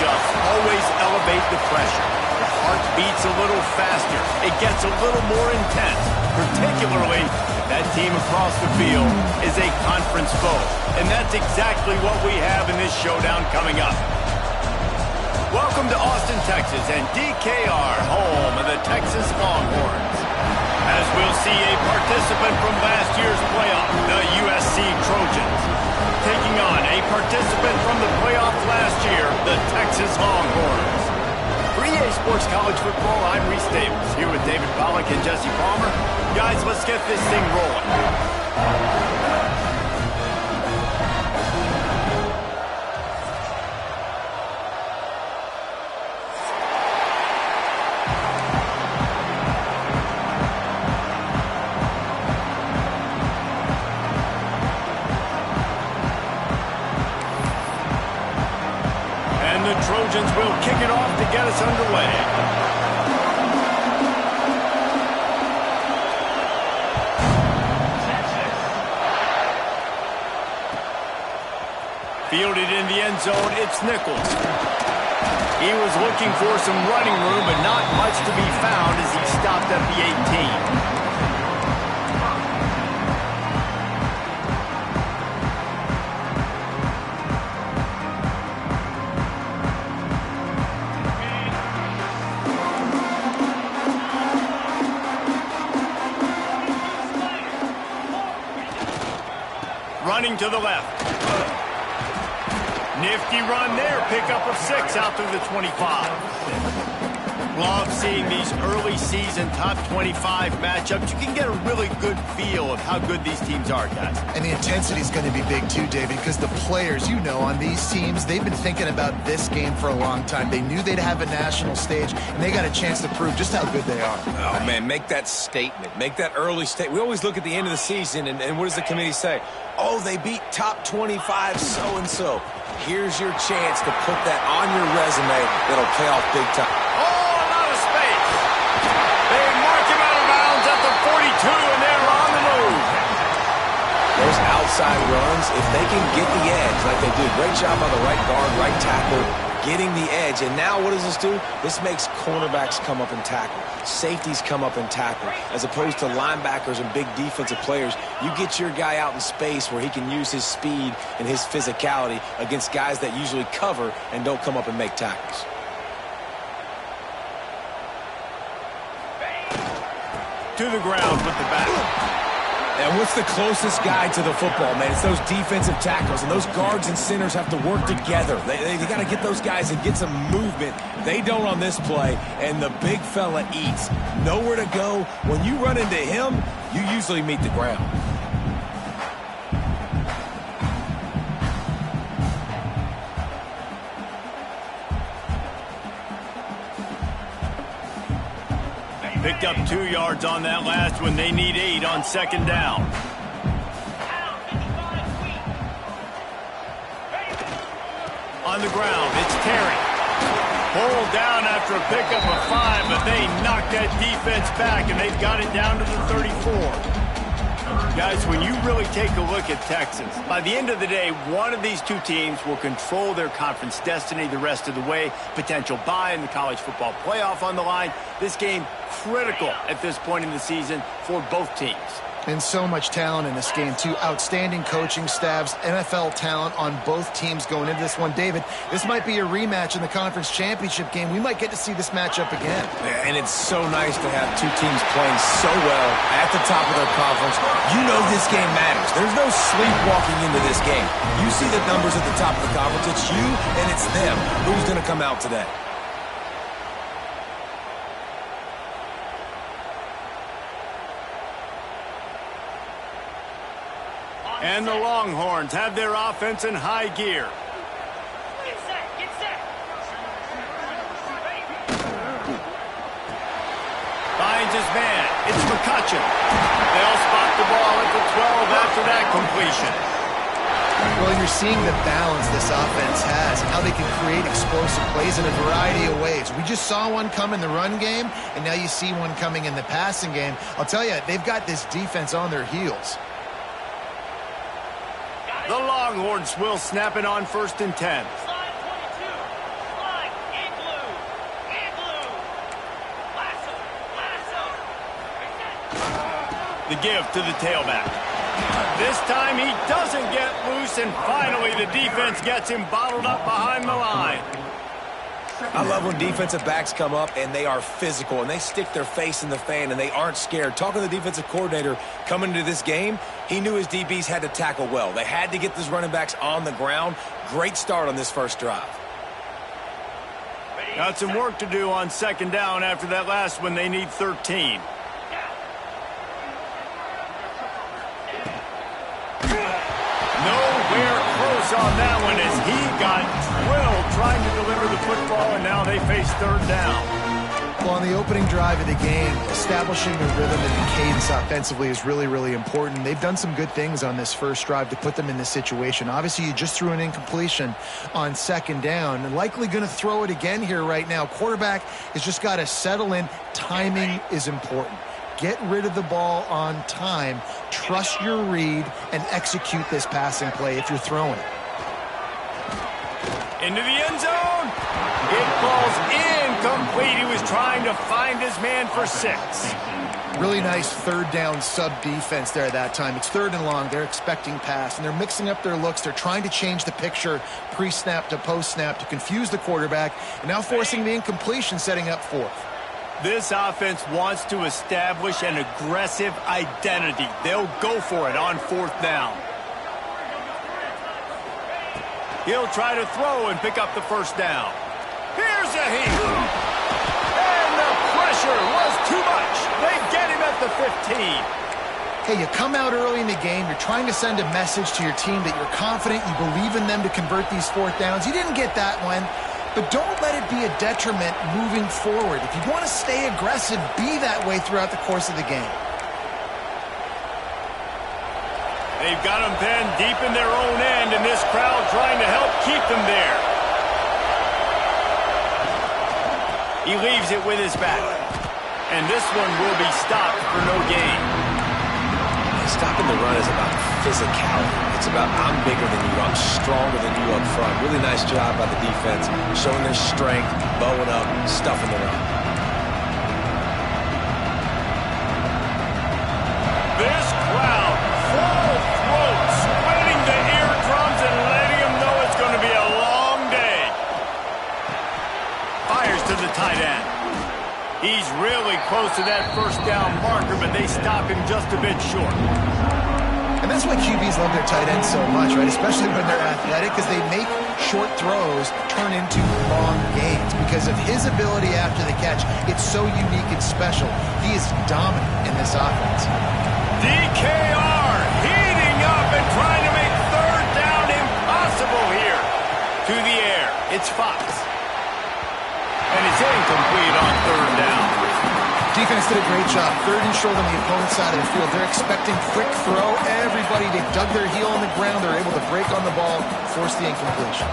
matchups always elevate the pressure. The heart beats a little faster. It gets a little more intense. Particularly, that team across the field is a conference foe. And that's exactly what we have in this showdown coming up. Welcome to Austin, Texas, and DKR, home of the Texas Longhorns. As we'll see a participant from last year's playoff, the USC Trojans, taking on a participant from the playoff last year, the Texas Longhorns. For EA Sports College Football, I'm Reese Davis, here with David Pollack and Jesse Palmer. Guys, let's get this thing rolling. Trojans will kick it off to get us underway. Fielded in the end zone, it's Nichols. He was looking for some running room, but not much to be found as he stopped at the 18. Running to the left. Nifty run there. Pickup of 6 out through the 25. Love seeing these early season top 25 matchups. You can get a really good feel of how good these teams are, guys. And the intensity is going to be big too, David, because the players, you know, on these teams, they've been thinking about this game for a long time. They knew they'd have a national stage, and they got a chance to prove just how good they are. Oh, man, make that statement. Make that early statement. We always look at the end of the season, and what does the committee say? Oh, they beat top 25 so-and-so. Here's your chance to put that on your resume that'll pay off big time. Oh, a lot of space. They mark him out of bounds at the 42, and they're on the move. Those outside runs, if they can get the edge like they do, great job on the right guard, right tackle, getting the edge. And now what does this do? This makes cornerbacks come up and tackle. Safeties come up and tackle. As opposed to linebackers and big defensive players, you get your guy out in space where he can use his speed and his physicality against guys that usually cover and don't come up and make tackles. To the ground with the back. And what's the closest guy to the football, man? It's those defensive tackles, and those guards and centers have to work together. They got to get those guys and get some movement. They don't on this play, and the big fella eats. Nowhere to go. When you run into him, you usually meet the ground. Picked up 2 yards on that last one. They need 8 on second down. On the ground, it's Terry. Pulled down after a pickup of 5, but they knocked that defense back, and they've got it down to the 34. Guys, when you really take a look at Texas, by the end of the day, one of these two teams will control their conference destiny the rest of the way. Potential bye in the college football playoff on the line. This game critical at this point in the season for both teams. And so much talent in this game, too. Outstanding coaching staffs, NFL talent on both teams going into this one. David, this might be a rematch in the conference championship game. We might get to see this matchup again. And it's so nice to have two teams playing so well at the top of their conference. You know this game matters. There's no sleepwalking into this game. You see the numbers at the top of the conference. It's you and it's them. Who's going to come out today? And the Longhorns have their offense in high gear. Get set, get set. Finds his man. It's McCutcheon. They'll spot the ball at the 12 after that completion. Well, you're seeing the balance this offense has and how they can create explosive plays in a variety of ways. We just saw one come in the run game, and now you see one coming in the passing game. I'll tell you, they've got this defense on their heels. The Longhorns will snap it on 1st and 10. Slide 22. Slide. The give to the tailback. This time he doesn't get loose, and finally the defense gets him bottled up behind the line. I love when defensive backs come up and they are physical and they stick their face in the fan and they aren't scared. Talking to the defensive coordinator coming into this game, he knew his DBs had to tackle well. They had to get these running backs on the ground. Great start on this first drive. Got some work to do on second down after that last one. They need 13. Nowhere close on that one as he got drilled trying to deliver the football, and now they face third down. Well, on the opening drive of the game, establishing the rhythm and the cadence offensively is really, really important. They've done some good things on this first drive to put them in this situation. Obviously, you just threw an incompletion on second down, and likely going to throw it again here right now. Quarterback has just got to settle in. Timing is important. Get rid of the ball on time, trust your read, and execute this passing play if you're throwing it. Into the end zone. It falls incomplete. He was trying to find his man for 6. Really nice third down sub-defense there that time. It's third and long. They're expecting pass, and they're mixing up their looks. They're trying to change the picture pre-snap to post-snap to confuse the quarterback, and now forcing the incompletion, setting up fourth. This offense wants to establish an aggressive identity. They'll go for it on fourth down. He'll try to throw and pick up the first down. Here's a heat. And the pressure was too much. They get him at the 15. Hey, you come out early in the game, you're trying to send a message to your team that you're confident, you believe in them to convert these fourth downs. You didn't get that one. But don't let it be a detriment moving forward. If you want to stay aggressive, be that way throughout the course of the game. They've got them pinned deep in their own end, and this crowd trying to help keep them there. He leaves it with his back. And this one will be stopped for no gain. Stopping the run is about physicality. It's about I'm bigger than you, I'm stronger than you up front. Really nice job by the defense, showing their strength, bowing up, stuffing the run. This crowd, full throat, splitting the eardrums and letting them know it's going to be a long day. Fires to the tight end. He's really close to that first down marker, but they stop him just a bit short. And that's why QBs love their tight ends so much, right? Especially when they're athletic, because they make short throws turn into long gains. Because of his ability after the catch, it's so unique and special. He is dominant in this offense. DKR heating up and trying to make third down impossible here. To the air, it's Fox. And it's incomplete on third down. Defense did a great job. Third and short on the opponent's side of the field. They're expecting quick throw. Everybody, they dug their heel on the ground. They're able to break on the ball, force the incompletion.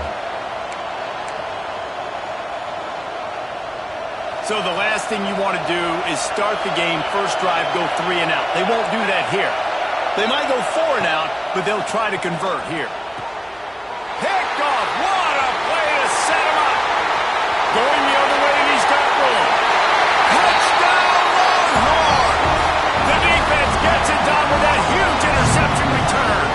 So the last thing you want to do is start the game, first drive, go 3 and out. They won't do that here. They might go 4 and out, but they'll try to convert here. Picked off. What a play to set him up. Going the other way, and he's got room. Touchdown, Longhorn! The defense gets it done with that huge interception return.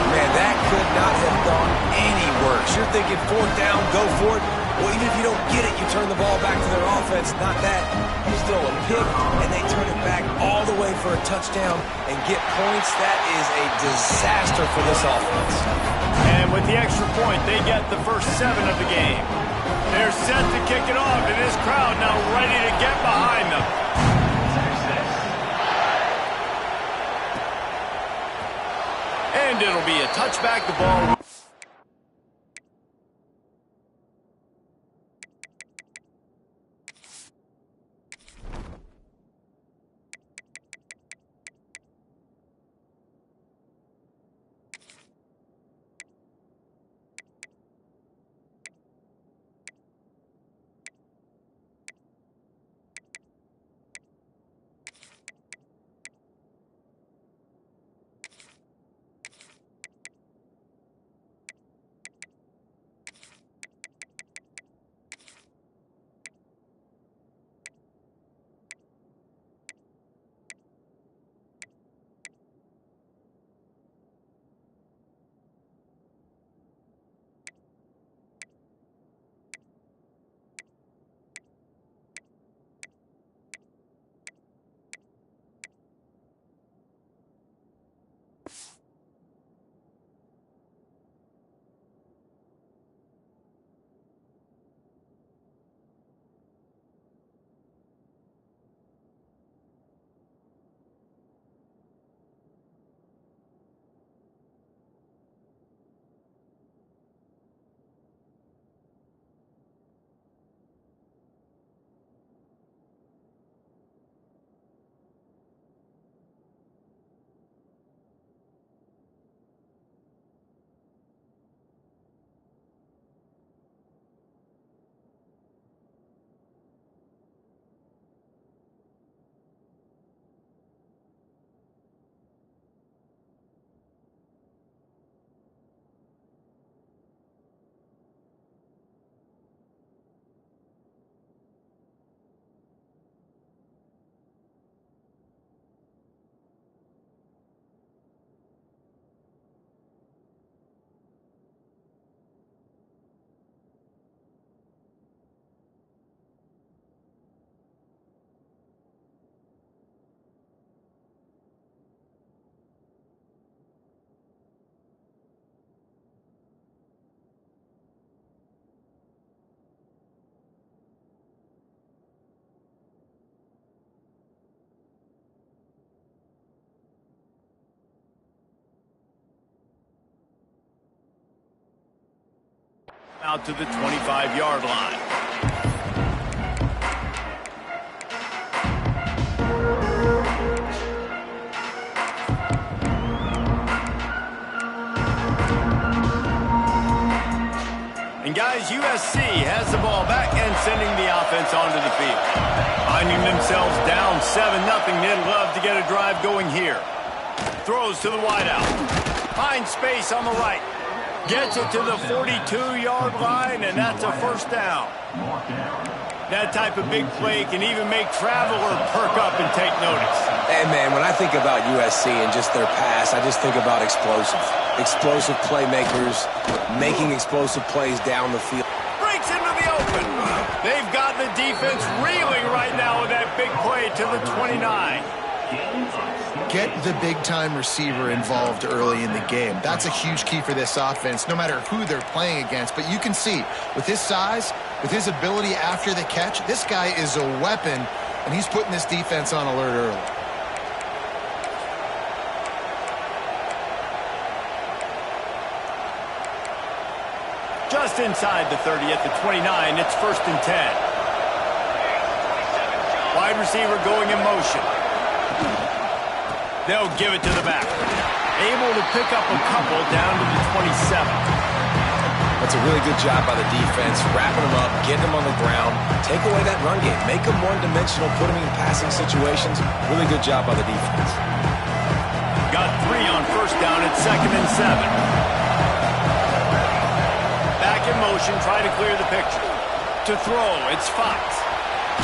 Man, that could not have gone any worse. You're thinking fourth down, go for it. Well, even if you don't get it, you turn the ball back to their offense. Not that. You just throw a pick, and they turn it back all the way for a touchdown and get points. That is a disaster for this offense. And with the extra point, they get the first 7 of the game. They're set to kick it off, and this crowd now ready to get behind them. And it'll be a touchback. The ball out to the 25-yard line. And guys, USC has the ball back and sending the offense onto the field. Finding themselves down 7-0, they'd love to get a drive going here. Throws to the wideout. Finds space on the right. Gets it to the 42-yard line, and that's a first down. That type of big play can even make traveler perk up and take notice. And, man, when I think about USC and just their pass, I just think about explosive. Explosive playmakers, making explosive plays down the field. Breaks into the open. They've got the defense reeling right now with that big play to the 29. Get the big-time receiver involved early in the game. That's a huge key for this offense, no matter who they're playing against. But you can see, with his size, with his ability after the catch, this guy is a weapon, and he's putting this defense on alert early. Just inside the 30 at the 29, it's 1st and 10. Wide receiver going in motion. They'll give it to the back. Able to pick up a couple down to the 27. That's a really good job by the defense, wrapping them up, getting them on the ground, take away that run game, make them one-dimensional, put them in passing situations. Really good job by the defense. Got 3 on 1st down at 2nd and 7. Back in motion, try to clear the picture. To throw, it's Fox.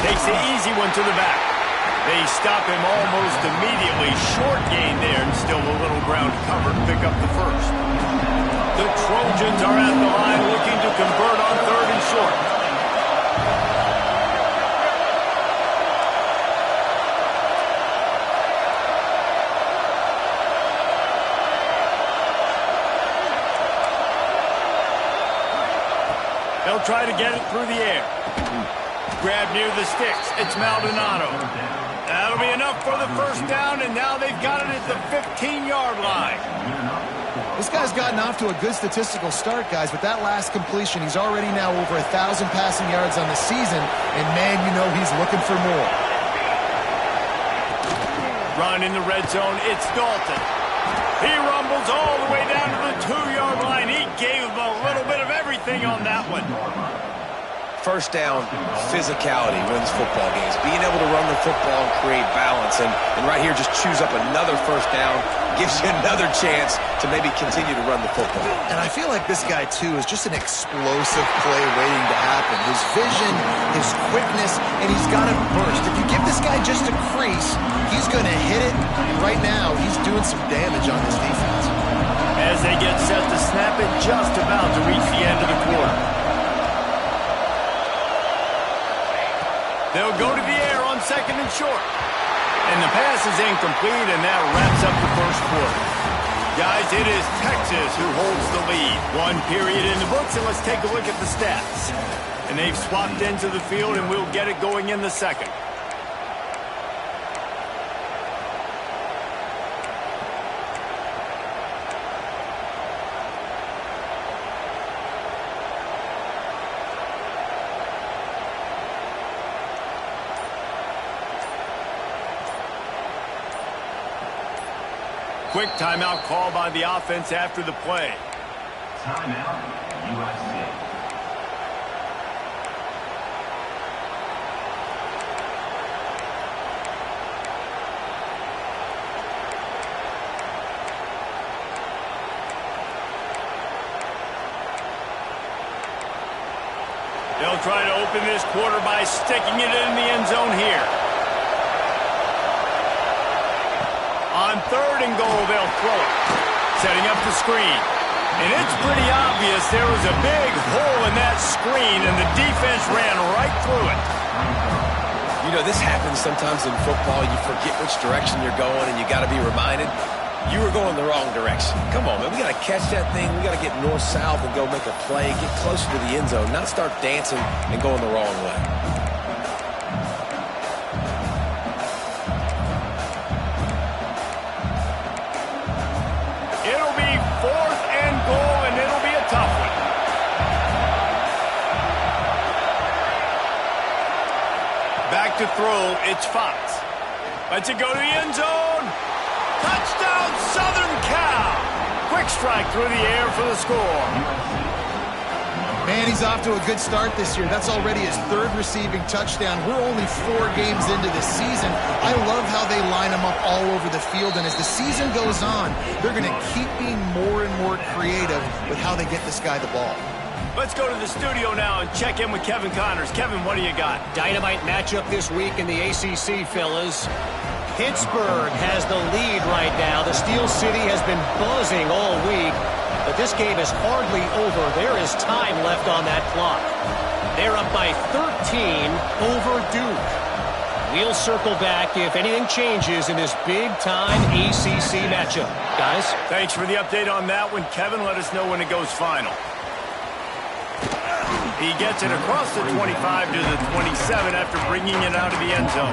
Takes the easy one to the back. They stop him almost immediately. Short gain there, and still a little ground covered to pick up the first. The Trojans are at the line looking to convert on 3rd and short. They'll try to get it through the air. Grab near the sticks. It's Maldonado. That'll be enough for the first down, and now they've got it at the 15-yard line. This guy's gotten off to a good statistical start, guys. With that last completion, he's already now over 1,000 passing yards on the season, and, man, you know he's looking for more. Run in the red zone. It's Dalton. He rumbles all the way down to the 2-yard line. He gave him a little bit of everything on that one. First down, physicality wins football games. Being able to run the football and create balance. And right here, just choose up another first down. Gives you another chance to maybe continue to run the football. And I feel like this guy, too, is just an explosive play waiting to happen. His vision, his quickness, and he's got a burst. If you give this guy just a crease, he's going to hit it. Right now, he's doing some damage on this defense. As they get set to snap it, just about to reach the end of the quarter. They'll go to the air on 2nd and short. And the pass is incomplete, and that wraps up the first quarter. Guys, it is Texas who holds the lead. 1 period in the books, and let's take a look at the stats. And they've swapped into the field, and we'll get it going in the second. Quick timeout call by the offense after the play. Timeout, USC. They'll try to open this quarter by sticking it in the end zone here. On 3rd and goal, they'll throw it. Setting up the screen. And it's pretty obvious there was a big hole in that screen, and the defense ran right through it. You know, this happens sometimes in football. You forget which direction you're going, and you got to be reminded you were going the wrong direction. Come on, man. We got to catch that thing. We got to get north-south and go make a play, get closer to the end zone, not start dancing and going the wrong way. throw. It's Fox. Lets it go to the end zone. Touchdown, Southern Cal. Quick strike through the air for the score. Man, he's off to a good start this year. That's already his third receiving touchdown. We're only 4 games into this season. I love how they line him up all over the field, and as the season goes on, they're going to keep being more and more creative with how they get this guy the ball. Let's go to the studio now and check in with Kevin Connors. Kevin, what do you got? Dynamite matchup this week in the ACC, fellas. Pittsburgh has the lead right now. The Steel City has been buzzing all week, but this game is hardly over. There is time left on that clock. They're up by 13 over Duke. We'll circle back if anything changes in this big-time ACC matchup. Guys? Thanks for the update on that one, Kevin. Let us know when it goes final. He gets it across the 25 to the 27 after bringing it out of the end zone.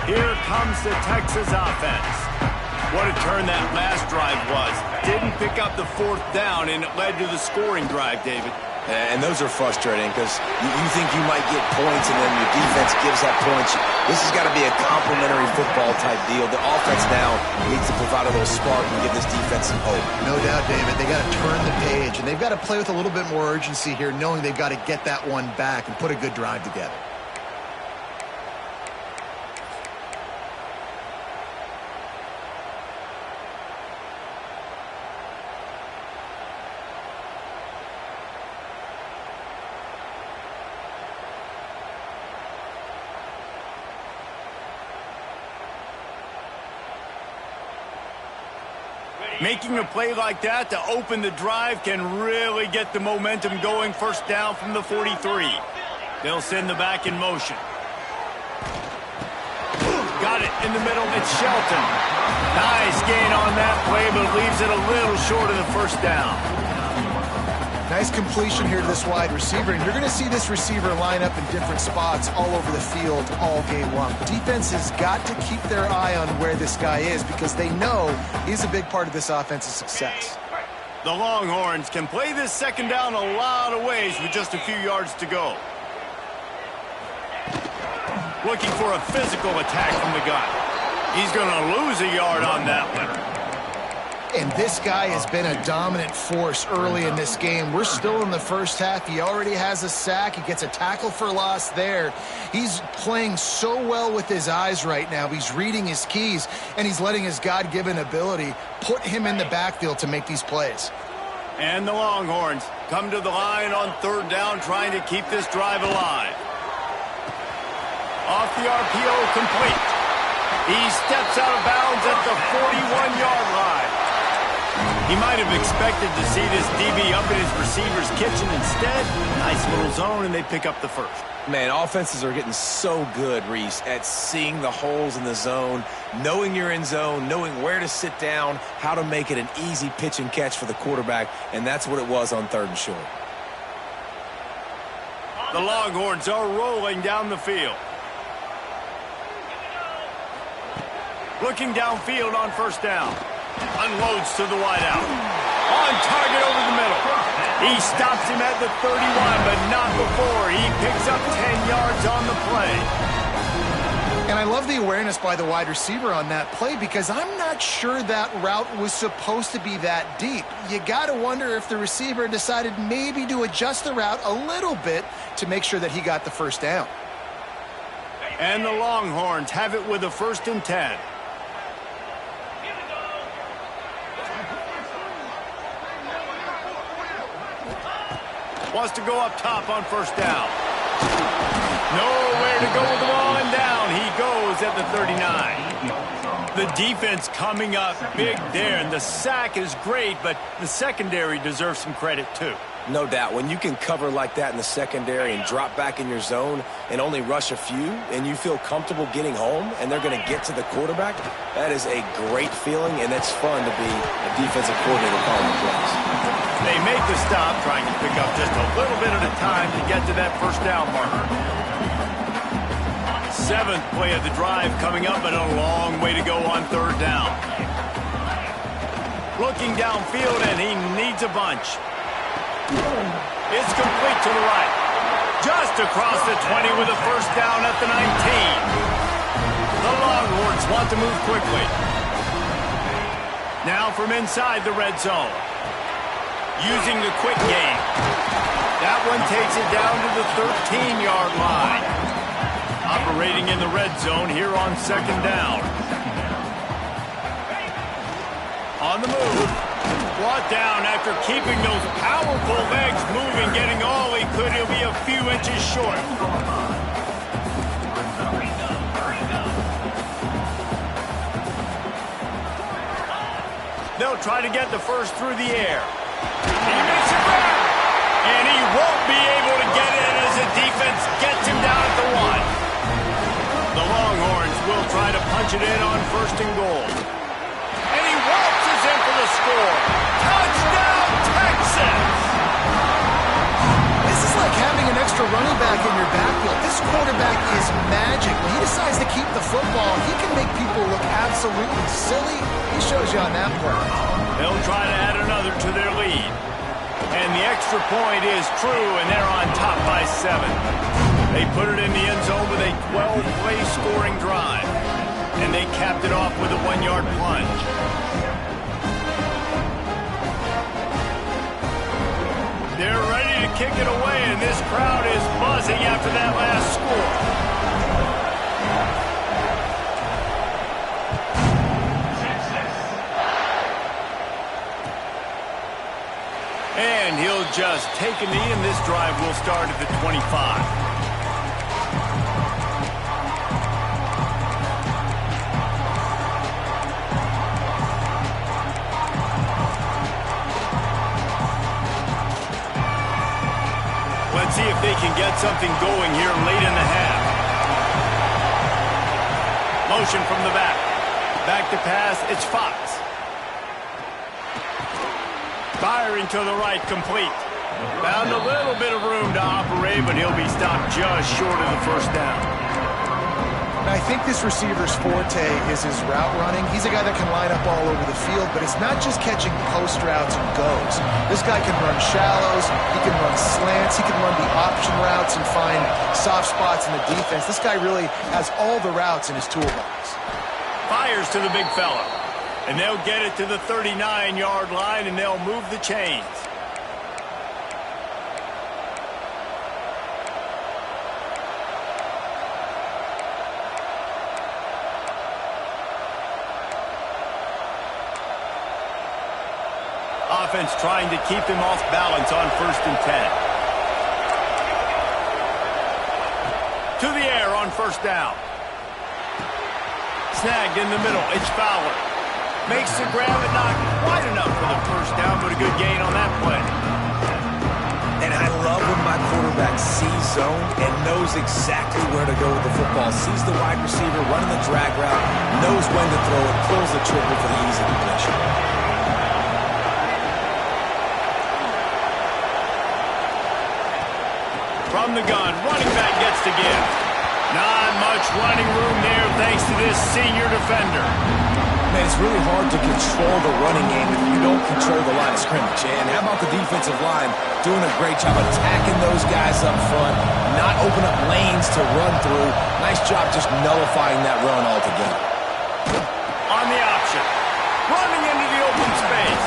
Here comes the Texas offense. What a turn that last drive was. Didn't pick up the 4th down, and it led to the scoring drive, David. And those are frustrating because you think you might get points, and then your defense gives up points. This has got to be a complementary football type deal. The offense now needs to provide a little spark and give this defense some hope. No doubt, David. They got to turn the page, and they've got to play with a little bit more urgency here, knowing they've got to get that one back and put a good drive together. Making a play like that to open the drive can really get the momentum going. First down from the 43. They'll send the back in motion. Got it in the middle. It's Shelton. Nice gain on that play, but leaves it a little short of the first down. Nice completion here to this wide receiver, and you're going to see this receiver line up in different spots all over the field all game long. Defense has got to keep their eye on where this guy is because they know he's a big part of this offense's success. The Longhorns can play this second down a lot of ways with just a few yards to go. Looking for a physical attack from the gun. He's going to lose a yard on that one. And this guy has been a dominant force early in this game. We're still in the first half. He already has a sack. He gets a tackle for loss there. He's playing so well with his eyes right now. He's reading his keys, and he's letting his God-given ability put him in the backfield to make these plays. And the Longhorns come to the line on third down, trying to keep this drive alive. Off the RPO, complete. He steps out of bounds at the 41-yard line. He might have expected to see this DB up in his receiver's kitchen. Instead, nice little zone, and they pick up the first. Man, offenses are getting so good, Reese, at seeing the holes in the zone, knowing you're in zone, knowing where to sit down, how to make it an easy pitch and catch for the quarterback, and that's what it was on 3rd and short. The Longhorns are rolling down the field. Looking downfield on first down. Unloads to the wideout. On target over the middle. He stops him at the 31, but not before. He picks up 10 yards on the play. And I love the awareness by the wide receiver on that play because I'm not sure that route was supposed to be that deep. You got to wonder if the receiver decided maybe to adjust the route a little bit to make sure that he got the first down. And the Longhorns have it with a 1st and 10. Wants to go up top on first down. Nowhere to go with the ball, and down he goes at the 39. The defense coming up big there, and the sack is great, but the secondary deserves some credit too. No doubt. When you can cover like that in the secondary and drop back in your zone and only rush a few, and you feel comfortable getting home and they're going to get to the quarterback, that is a great feeling, and it's fun to be a defensive coordinator calling the plays. They make the stop, trying to pick up just a little bit at a time to get to that first down marker. 7th play of the drive coming up, and a long way to go on 3rd down. Looking downfield, and he needs a bunch. It's complete to the right. Just across the 20 with a first down at the 19. The Longhorns want to move quickly. Now from inside the red zone. Using the quick game. That one takes it down to the 13-yard line. Operating in the red zone here on 2nd down. On the move. Brought down after keeping those powerful legs moving, getting all he could. He'll be a few inches short. They'll try to get the first through the air. He makes it back. And he won't be able to get it as the defense gets him down at the 1. The Longhorns will try to punch it in on 1st and goal. And he waltzes in for the score. Touchdown, Texans! This is like having an extra running back in your backfield. This quarterback is magic. When he decides to keep the football, he can make people look absolutely silly. He shows you on that play. They'll try to add another to their lead. And the extra point is true, and they're on top by 7. They put it in the end zone with a 12-play scoring drive. And they capped it off with a 1-yard plunge. They're ready to kick it away, and this crowd is buzzing after that last score. And he'll just take a knee, and this drive will start at the 25. Let's see if they can get something going here late in the half. Motion from the back. Back to pass, it's Fox. Firing to the right, complete. Found a little bit of room to operate, but he'll be stopped just short of the first down. I think this receiver's forte is his route running. He's a guy that can line up all over the field, but it's not just catching post routes and goes. This guy can run shallows, he can run slants, he can run the option routes and find soft spots in the defense. This guy really has all the routes in his toolbox. Fires to the big fella. And they'll get it to the 39-yard line, and they'll move the chains. Offense trying to keep him off balance on 1st and 10. To the air on 1st down. Snagged in the middle. It's Fowler. Makes the grab and not quite enough for the first down, but a good gain on that play. And I love when my quarterback sees zone and knows exactly where to go with the football. Sees the wide receiver running the drag route, knows when to throw it, pulls the trigger for the easy completion. From the gun, running back gets the give. Not much running room there thanks to this senior defender. Man, it's really hard to control the running game if you don't control the line of scrimmage. And how about the defensive line doing a great job attacking those guys up front, not open up lanes to run through. Nice job just nullifying that run altogether. On the option, running into the open space.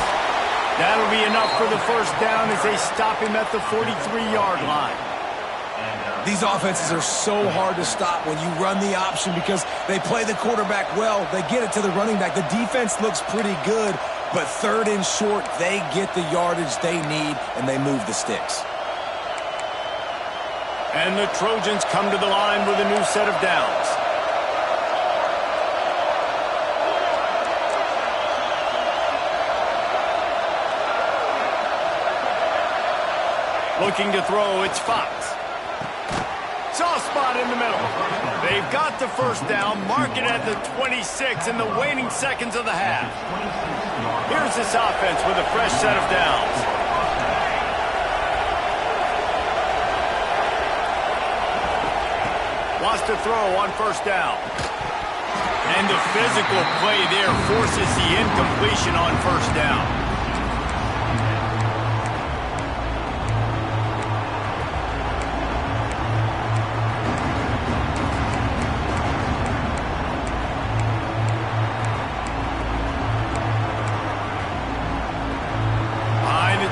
That'll be enough for the first down as they stop him at the 43-yard line. These offenses are so hard to stop when you run the option because they play the quarterback well. They get it to the running back. The defense looks pretty good, but 3rd and short, they get the yardage they need, and they move the sticks. And the Trojans come to the line with a new set of downs. Looking to throw, it's Fox. Soft spot in the middle. They've got the first down, mark it at the 26 in the waning seconds of the half. Here's this offense with a fresh set of downs. Wants to throw on first down. And the physical play there forces the incompletion on first down.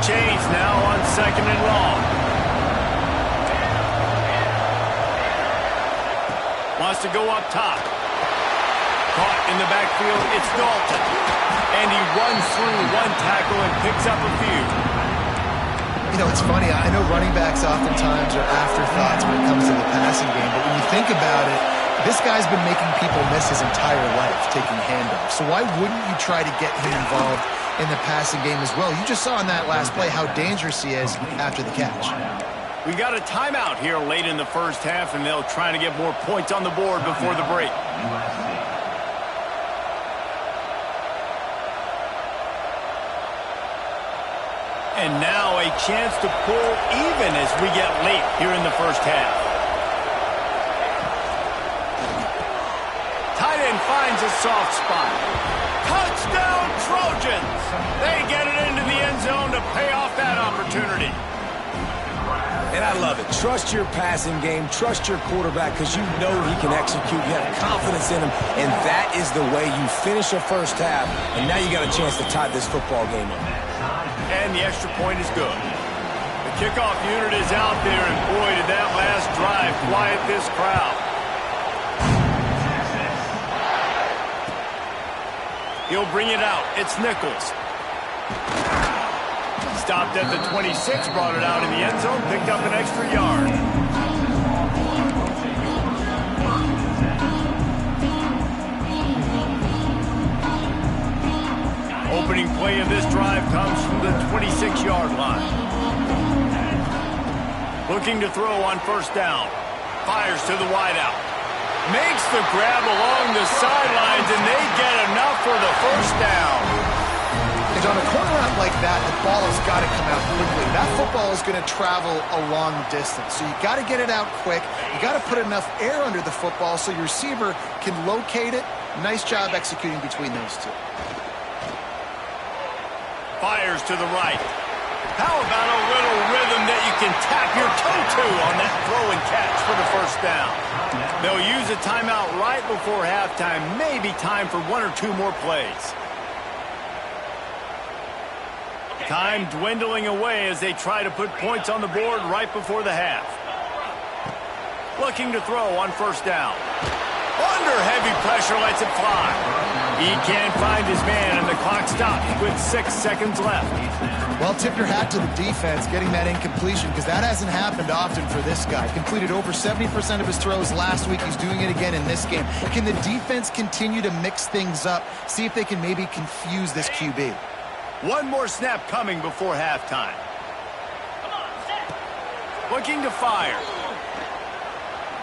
Change now on second and long. Wants to go up top. Caught in the backfield, it's Dalton. And he runs through one tackle and picks up a few. You know, it's funny. I know running backs oftentimes are afterthoughts when it comes to the passing game, but when you think about it, this guy's been making people miss his entire life taking handoffs. So why wouldn't you try to get him involved in the passing game as well? You just saw in that last play how dangerous he is after the catch. We got a timeout here late in the first half, and they'll try to get more points on the board before the break. And now a chance to pull even as we get late here in the first half. Tight end finds a soft spot. Touchdown Trojans! They get it into the end zone to pay off that opportunity. And I love it. Trust your passing game. Trust your quarterback because you know he can execute. You have confidence in him. And that is the way you finish a first half. And now you got a chance to tie this football game up. And the extra point is good. The kickoff unit is out there, and boy, did that last drive quiet this crowd. He'll bring it out. It's Nichols. Stopped at the 26, brought it out in the end zone, picked up an extra yard. Opening play of this drive comes from the 26-yard line. Looking to throw on first down. Fires to the wideout. Makes the grab along the sidelines, and they get enough for the first down. And on a corner route like that, the ball has got to come out quickly. That football is going to travel a long distance, so you got to get it out quick. You got to put enough air under the football so your receiver can locate it. Nice job executing between those two. Fires to the right. How about a little rhythm that you can tap your toe to on that throw and catch for the first down? They'll use a timeout right before halftime. Maybe time for one or two more plays. Time dwindling away as they try to put points on the board right before the half. Looking to throw on first down. Under heavy pressure, lets it fly. He can't find his man, and the clock stops with 6 seconds left. Well, tip your hat to the defense getting that incompletion, because that hasn't happened often for this guy. Completed over 70% of his throws last week. He's doing it again in this game. Can the defense continue to mix things up? See if they can maybe confuse this QB. One more snap coming before halftime. Looking to fire.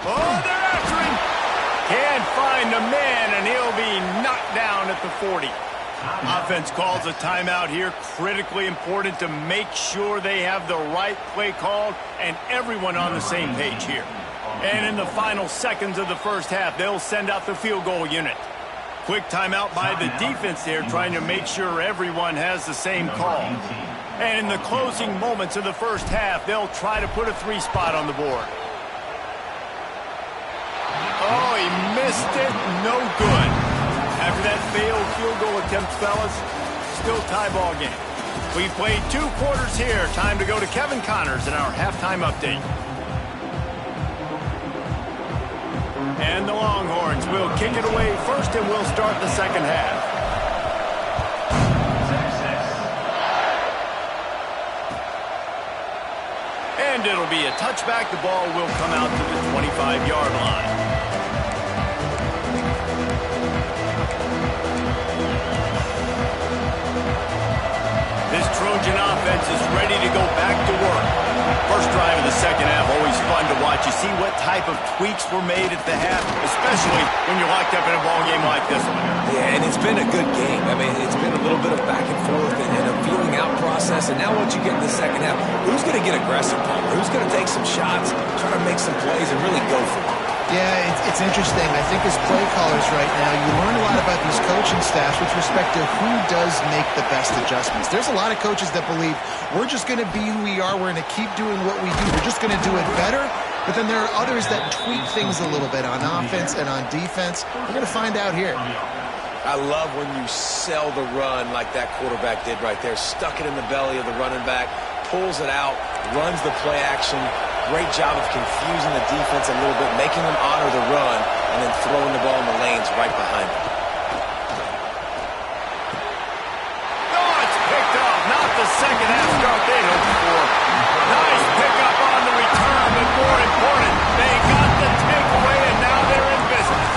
Oh, they're after him. Can't find the man, and he'll be knocked down at the 40. Offense calls a timeout here. Critically important to make sure they have the right play called and everyone on the same page here. And in the final seconds of the first half, they'll send out the field goal unit. Quick timeout by the defense there, trying to make sure everyone has the same call. And in the closing moments of the first half, they'll try to put a 3 spot on the board. Oh, he missed it. No good. After that failed field goal attempt, fellas, still tie ball game. We've played 2 quarters here. Time to go to Kevin Connors in our halftime update. And the Longhorns will kick it away first, and we'll start the second half. And it'll be a touchback. The ball will come out to the 25-yard line. This Trojan offense is ready to go back to work. type of tweaks were made at the half, especially when you're locked up in a ball game like this one. Yeah, and it's been a good game. I mean, it's been a little bit of back and forth and a feeling out process. And now once you get in the second half, who's going to get aggressive, Palmer? Who's going to take some shots, try to make some plays, and really go for it? Yeah, it's interesting. I think as play callers right now, you learn a lot about these coaching staffs with respect to who does make the best adjustments. There's a lot of coaches that believe we're just going to be who we are. We're going to keep doing what we do. We're just going to do it better. But then there are others that tweak things a little bit on offense and on defense. We're going to find out here. I love when you sell the run like that quarterback did right there. Stuck it in the belly of the running back, pulls it out, runs the play action. Great job of confusing the defense a little bit, making them honor the run, and then throwing the ball in the lanes right behind them. Oh, it's picked off. Not the second half start they hoped for. Nice pickup on the return, but more important, they got the takeaway, and now they're in business.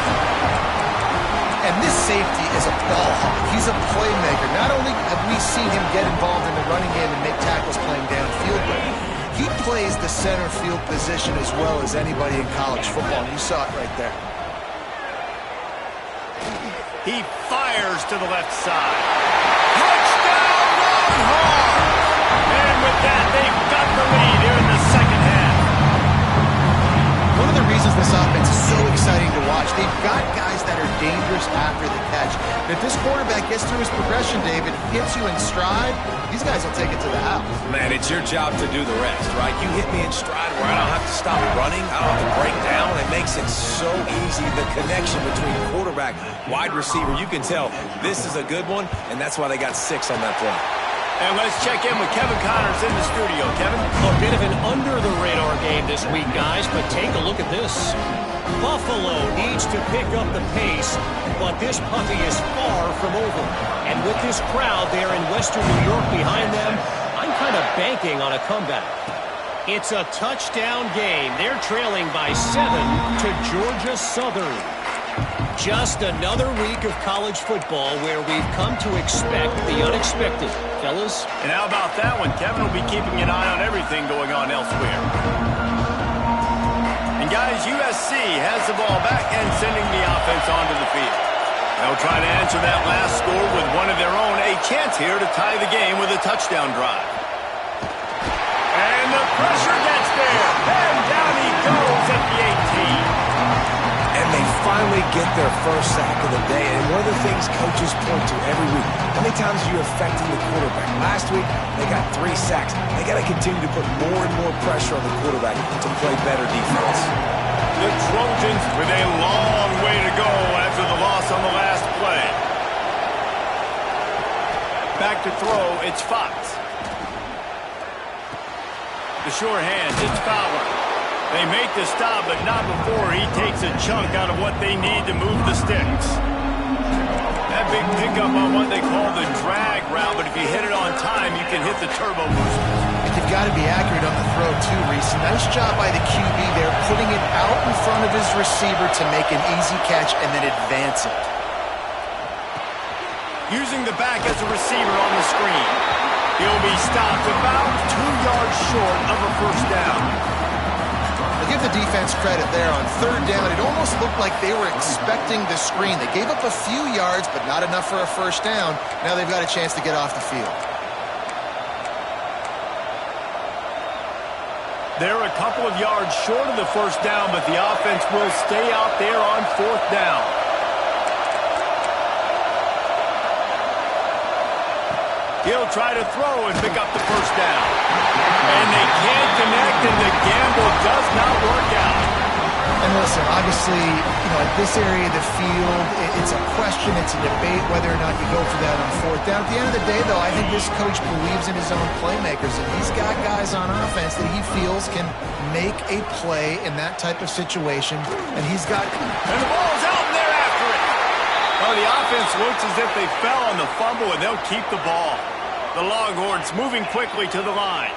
And this safety is a ball hawk. He's a playmaker. Not only have we seen him get involved in the running game and make tackles playing downfield, but he plays the center field position as well as anybody in college football. You saw it right there. He fires to the left side. Touchdown, Longhorns! And with that, they've got the lead here in the second half. One of the reasons this offense is so exciting to watch, they've got guys that are dangerous after the catch. And if this quarterback gets through his progression, David, hits you in stride, these guys will take it to the house. Man, it's your job to do the rest, right? You hit me in stride where I don't have to stop running. I don't have to break down. It makes it so easy. The connection between quarterback, wide receiver, you can tell this is a good one, and that's why they got 6 on that play. And let's check in with Kevin Connors in the studio. Kevin? A bit of an under-the-radar game this week, guys, but take a look at this. Buffalo needs to pick up the pace, but this puppy is far from over. And with this crowd there in Western New York behind them, I'm kind of banking on a comeback. It's a touchdown game. They're trailing by 7 to Georgia Southern. Just another week of college football where we've come to expect the unexpected. Fellas? And how about that one? Kevin will be keeping an eye on everything going on elsewhere. And guys, USC has the ball back and sending the offense onto the field. They'll try to answer that last score with one of their own. A chance here to tie the game with a touchdown drive. And the pressure gets there. And down he goes at the 18. And they finally get their first sack of the day. And one of the things coaches point to every week, how many times are you affecting the quarterback? Last week, they got 3 sacks. They got to continue to put more and more pressure on the quarterback to play better defense. The Trojans with a long way to go after the loss on the last play. Back to throw, it's Fox. The sure hands, it's Fowler. They make the stop, but not before he takes a chunk out of what they need to move the sticks. That big pickup on what they call the drag route, but if you hit it on time, you can hit the turbo booster. You've got to be accurate on the throw, too, Reese. Nice job by the QB there, putting it out in front of his receiver to make an easy catch and then advance it. Using the back as a receiver on the screen. He'll be stopped about 2 yards short of a first down. I'll give the defense credit there on 3rd down. It almost looked like they were expecting the screen. They gave up a few yards, but not enough for a first down. Now they've got a chance to get off the field. They're a couple of yards short of the first down, but the offense will stay out there on 4th down. He'll try to throw and pick up the first down. And they can't connect, and the gamble does not work out. And listen, obviously, at this area of the field, it's a question, it's a debate whether or not you go for that on 4th down. At the end of the day, though, I think this coach believes in his own playmakers, and he's got guys on offense that he feels can make a play in that type of situation, and he's got... And the ball's out, and they're after it. Oh, the offense looks as if they fell on the fumble, and they'll keep the ball. The Longhorns moving quickly to the line.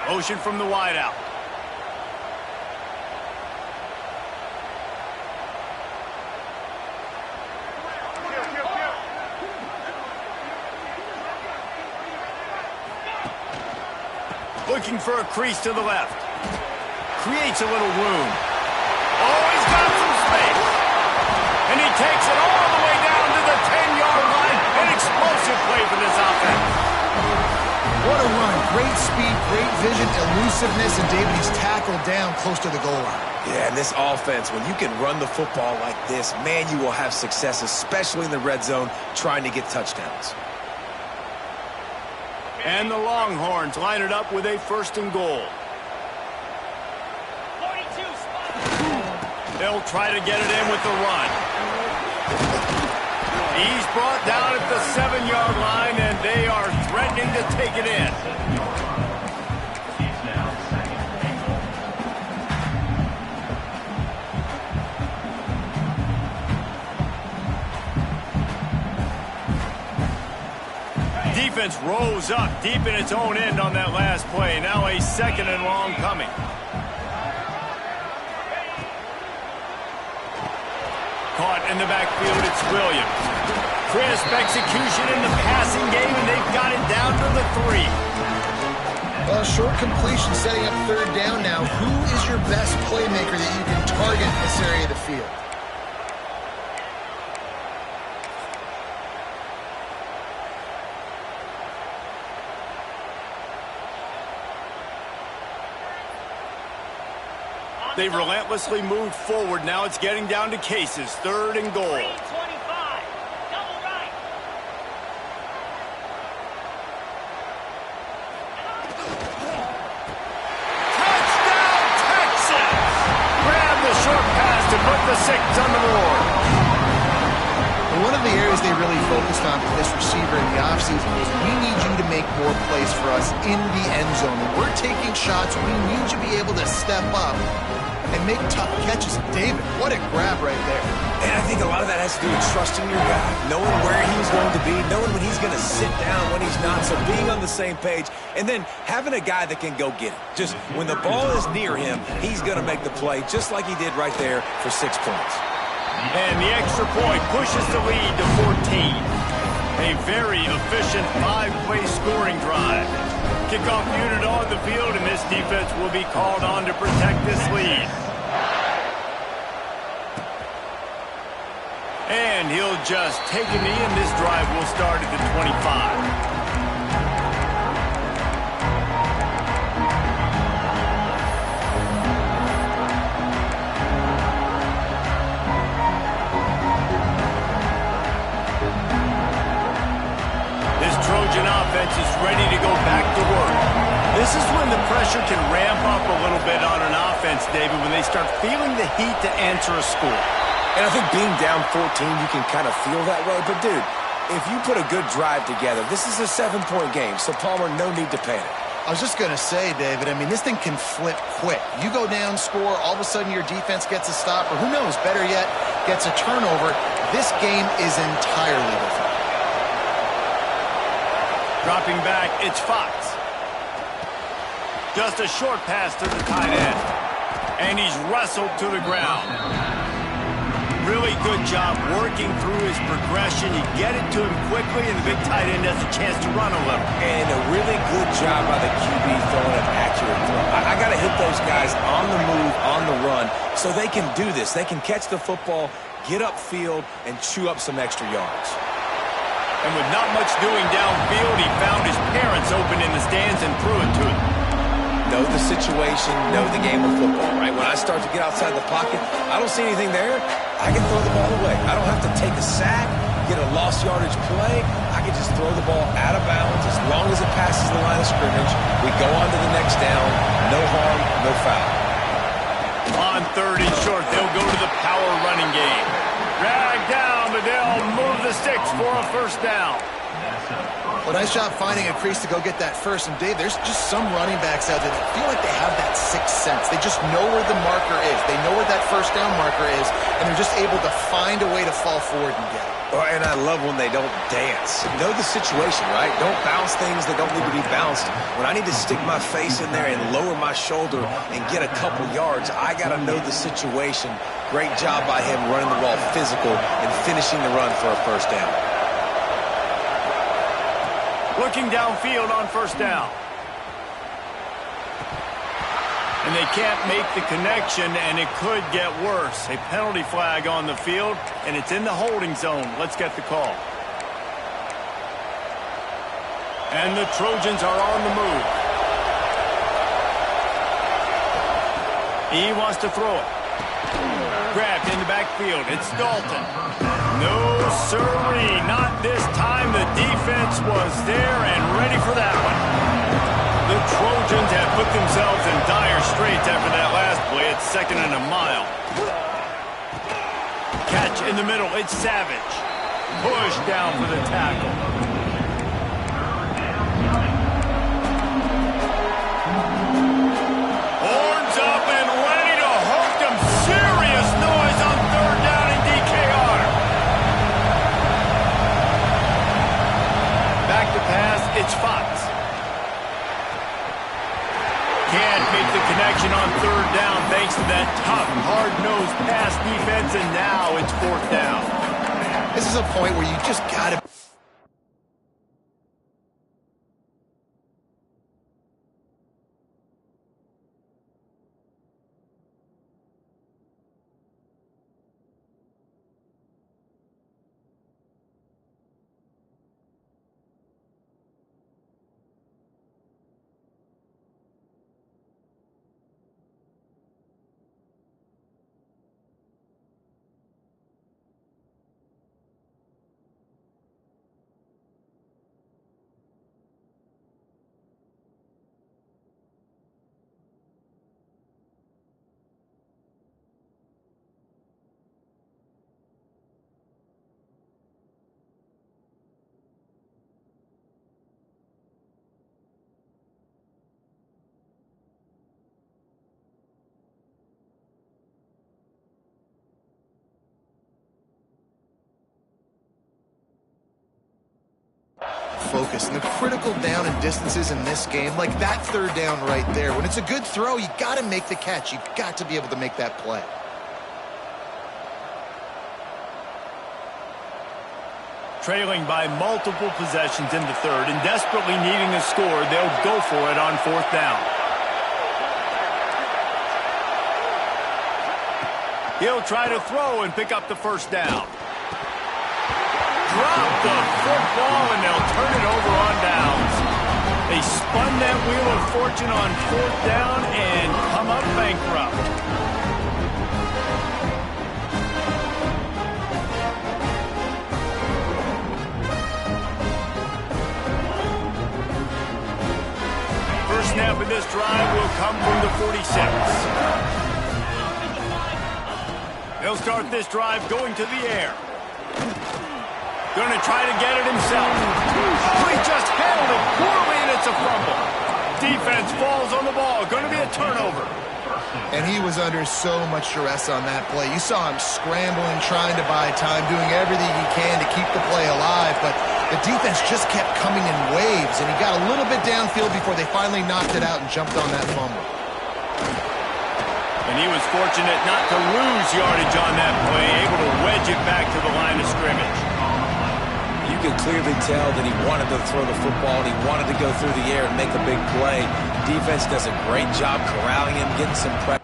Motion from the wideout. Looking for a crease to the left. Creates a little room. Oh, he's got some space. And he takes it all the way down to the 10-yard line. An explosive play for this offense. What a run. Great speed, great vision, elusiveness, and David, he's tackled down close to the goal line. Yeah, and this offense, when you can run the football like this, man, you will have success, especially in the red zone, trying to get touchdowns. And the Longhorns line it up with a 1st and goal. 42 spot. They'll try to get it in with the run. He's brought down at the 7-yard line, and they are threatening to take it in. It's now 2nd and goal. Defense rose up deep in its own end on that last play. Now a 2nd and long coming. Caught in the backfield, it's Williams. Crisp execution in the passing game, and they've got it down to the 3. Well, short completion setting up 3rd down now. Who is your best playmaker that you can target in this area of the field? They've relentlessly moved forward. Now it's getting down to cases. 3rd and goal. 325. Double right. Touchdown, Texas! Grab the short pass to put the 6 on the board. Well, one of the areas they really focused on for this receiver in the offseason was we need you to make more plays for us in the end zone. When we're taking shots, we need you to be able to step up and make tough catches. David, what a grab right there. And I think a lot of that has to do with trusting your guy, knowing where he's going to be, knowing when he's going to sit down, when he's not, so being on the same page, and then having a guy that can go get it. Just when the ball is near him, he's going to make the play, just like he did right there for 6 points. And the extra point pushes the lead to 14. A very efficient 5-play scoring drive. Kickoff unit on the field, and this defense will be called on to protect this lead. And he'll just take a knee, and this drive will start at the 25. Trojan offense is ready to go back to work. This is when the pressure can ramp up a little bit on an offense, David, when they start feeling the heat to answer a score. And I think being down 14, you can kind of feel that way. But, dude, if you put a good drive together, this is a 7-point game, so Palmer, no need to panic. I was just going to say, David, I mean, this thing can flip quick. You go down, score, all of a sudden your defense gets a stop, or who knows, better yet, gets a turnover. This game is entirely different. Dropping back, it's Fox. Just a short pass to the tight end. And he's wrestled to the ground. Really good job working through his progression. You get it to him quickly, and the big tight end has a chance to run a little. And a really good job by the QB throwing an accurate throw. I got to hit those guys on the move, on the run, so they can do this. They can catch the football, get upfield, and chew up some extra yards. And with not much doing downfield, he found his parents open in the stands and threw it to him. Know the situation, know the game of football, right? When I start to get outside the pocket, I don't see anything there, I can throw the ball away. I don't have to take a sack, get a lost yardage play. I can just throw the ball out of bounds as long as it passes the line of scrimmage. We go on to the next down, no harm, no foul. On 3rd and short, they'll go to the power running game. Drag down, but they'll move the sticks for a 1st down. Well, nice job finding a crease to go get that first. And, Dave, there's just some running backs out there that feel like they have that sixth sense. They just know where the marker is. They know where that 1st down marker is, and they're just able to find a way to fall forward and get it. Oh, and I love when they don't dance. Know the situation, right? Don't bounce things that don't need to be bounced. When I need to stick my face in there and lower my shoulder and get a couple yards, I got to know the situation. Great job by him running the ball physical and finishing the run for a 1st down. Looking downfield on 1st down. And they can't make the connection, and it could get worse. A penalty flag on the field, and it's in the holding zone. Let's get the call. And the Trojans are on the move. He wants to throw it. Grabbed in the backfield. It's Dalton. No, sirree. Not this time. The defense was there and ready for that one. The Trojans have put themselves in dire straits after that last play. It's 2nd and a mile. Catch in the middle. It's Savage. Push down for the tackle. Horns up and ready to hook them. Serious noise on 3rd down in DKR. Back to pass. It's Fox. Can't make the connection on 3rd down thanks to that tough, hard-nosed pass defense, and now it's 4th down. This is a point where you just got to... focus. And the critical down and distances in this game, like that 3rd down right there, when it's a good throw, you got to make the catch. You've got to be able to make that play. Trailing by multiple possessions in the 3rd and desperately needing a score, they'll go for it on 4th down. He'll try to throw and pick up the 1st down. Drop the football, and they'll turn it over on downs. They spun that wheel of fortune on 4th down and come up bankrupt. First snap of this drive will come from the 46. They'll start this drive going to the air. Going to try to get it himself. Oh, he just handled it poorly, and it's a fumble. Defense falls on the ball. Going to be a turnover. And he was under so much duress on that play. You saw him scrambling, trying to buy time, doing everything he can to keep the play alive, but the defense just kept coming in waves, and he got a little bit downfield before they finally knocked it out and jumped on that fumble. And he was fortunate not to lose yardage on that play, able to wedge it back to the line of scrimmage. You can clearly tell that he wanted to throw the football and he wanted to go through the air and make a big play. Defense does a great job corralling him, getting some pressure.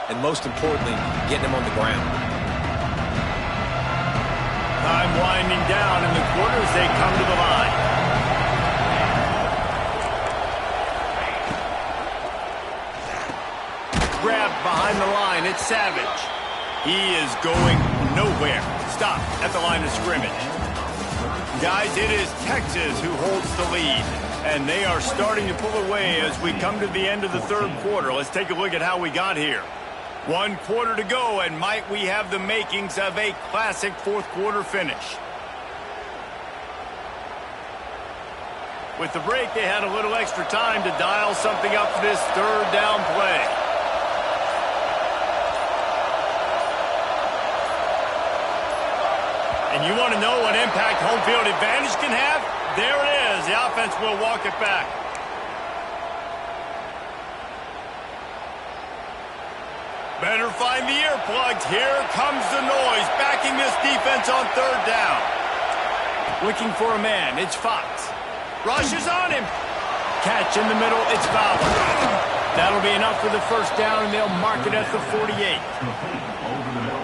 And most importantly, getting him on the ground. Time winding down in the quarter as they come to the line. Grabbed behind the line, it's Savage. He is going nowhere. Stop at the line of scrimmage. Guys, it is Texas who holds the lead. And they are starting to pull away as we come to the end of the 3rd quarter. Let's take a look at how we got here. 1 quarter to go, and might we have the makings of a classic 4th quarter finish. With the break, they had a little extra time to dial something up for this third down play. And you want to know what impact home field advantage can have? There it is. The offense will walk it back. Better find the earplugs. Here comes the noise, backing this defense on third down. Looking for a man. It's Fox. Rushes on him. Catch in the middle. It's Fowler. That'll be enough for the first down, and they'll mark it at the 48.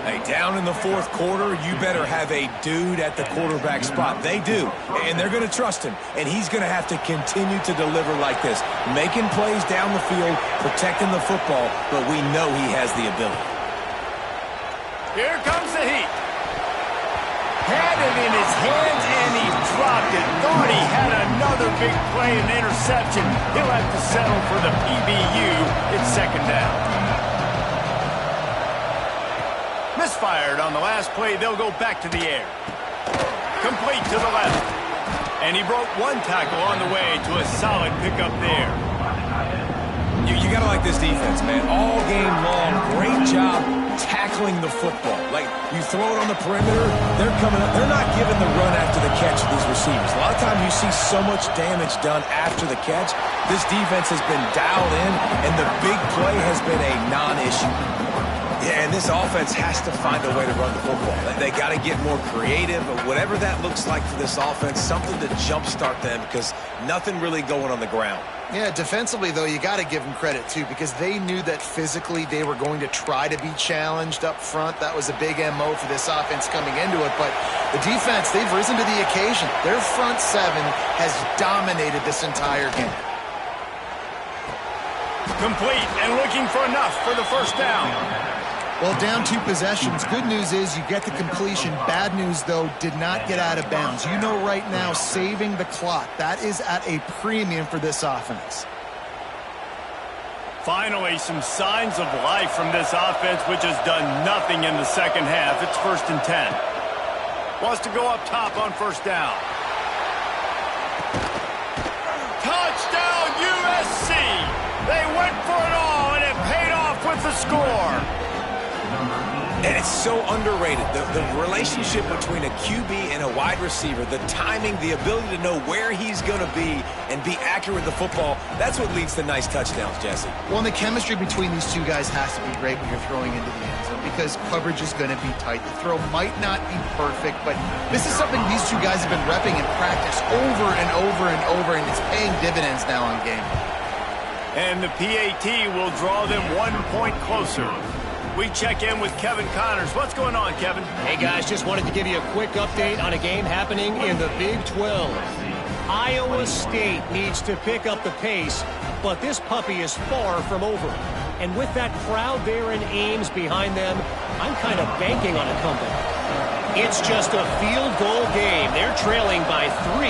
Hey, down in the fourth quarter, you better have a dude at the quarterback spot. They do, and they're going to trust him, and he's going to have to continue to deliver like this, making plays down the field, protecting the football, but we know he has the ability. Here comes the heat. Had it in his hands, and he dropped it. Thought he had another big play and interception. He'll have to settle for the PBU. It's second down. Misfired on the last play. They'll go back to the air. Complete to the left. And he broke one tackle on the way to a solid pickup there. You got to like this defense, man. All game long, great job tackling the football. Like, you throw it on the perimeter, they're coming up. They're not giving the run after the catch to these receivers. A lot of times you see so much damage done after the catch. This defense has been dialed in, and the big play has been a non-issue. Yeah, and this offense has to find a way to run the football. They got to get more creative, or whatever that looks like for this offense, something to jumpstart them, because nothing really going on the ground. Yeah, defensively, though, you got to give them credit, too, because they knew that physically they were going to try to be challenged up front. That was a big MO for this offense coming into it. But the defense, they've risen to the occasion. Their front seven has dominated this entire game. Complete and looking for enough for the first down. Well, down 2 possessions. Good news is you get the completion. Bad news, though, did not get out of bounds. You know right now, saving the clock, that is at a premium for this offense. Finally, some signs of life from this offense, which has done nothing in the second half. It's 1st and 10. Wants to go up top on first down. Touchdown, USC! They went for it all, and it paid off with the score. And it's so underrated. The relationship between a QB and a wide receiver, the timing, the ability to know where he's going to be and be accurate with the football, that's what leads to nice touchdowns, Jesse. Well, and the chemistry between these two guys has to be great when you're throwing into the end zone because coverage is going to be tight. The throw might not be perfect, but this is something these two guys have been repping in practice over and over and over, and it's paying dividends now on game. And the PAT will draw them 1 point closer. We check in with Kevin Connors. What's going on, Kevin? Hey, guys, just wanted to give you a quick update on a game happening in the Big 12. Iowa State needs to pick up the pace, but this puppy is far from over. And with that crowd there in Ames behind them, I'm kind of banking on a comeback. It's just a field goal game. They're trailing by 3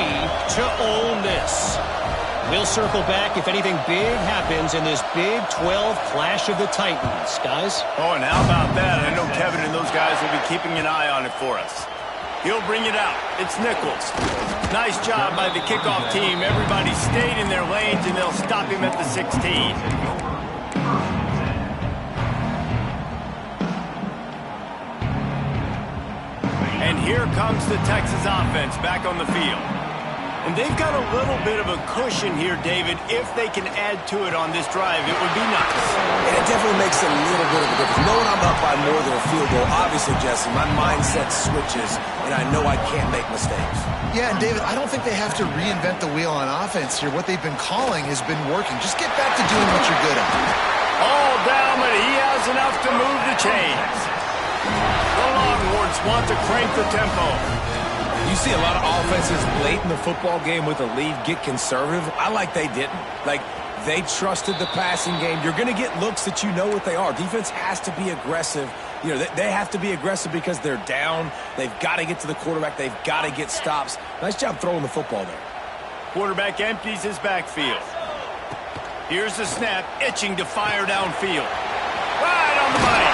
to Ole Miss. We'll circle back if anything big happens in this Big 12 Clash of the Titans, guys. Oh, and how about that? I know Kevin and those guys will be keeping an eye on it for us. He'll bring it out. It's Nichols. Nice job by the kickoff team. Everybody stayed in their lanes, and they'll stop him at the 16. And here comes the Texas offense back on the field. And they've got a little bit of a cushion here, David. If they can add to it on this drive, it would be nice. And it definitely makes a little bit of a difference. Knowing I'm up by more than a field goal, obviously, Jesse, my mindset switches, and I know I can't make mistakes. Yeah, and David, I don't think they have to reinvent the wheel on offense here. What they've been calling has been working. Just get back to doing what you're good at. All down, but he has enough to move the chains. The Longhorns want to crank the tempo. You see a lot of offenses late in the football game with a lead get conservative. I like they didn't. Like, they trusted the passing game. You're going to get looks that you know what they are. Defense has to be aggressive. You know, they have to be aggressive because they're down. They've got to get to the quarterback. They've got to get stops. Nice job throwing the football there. Quarterback empties his backfield. Here's the snap, itching to fire downfield. Right on the money.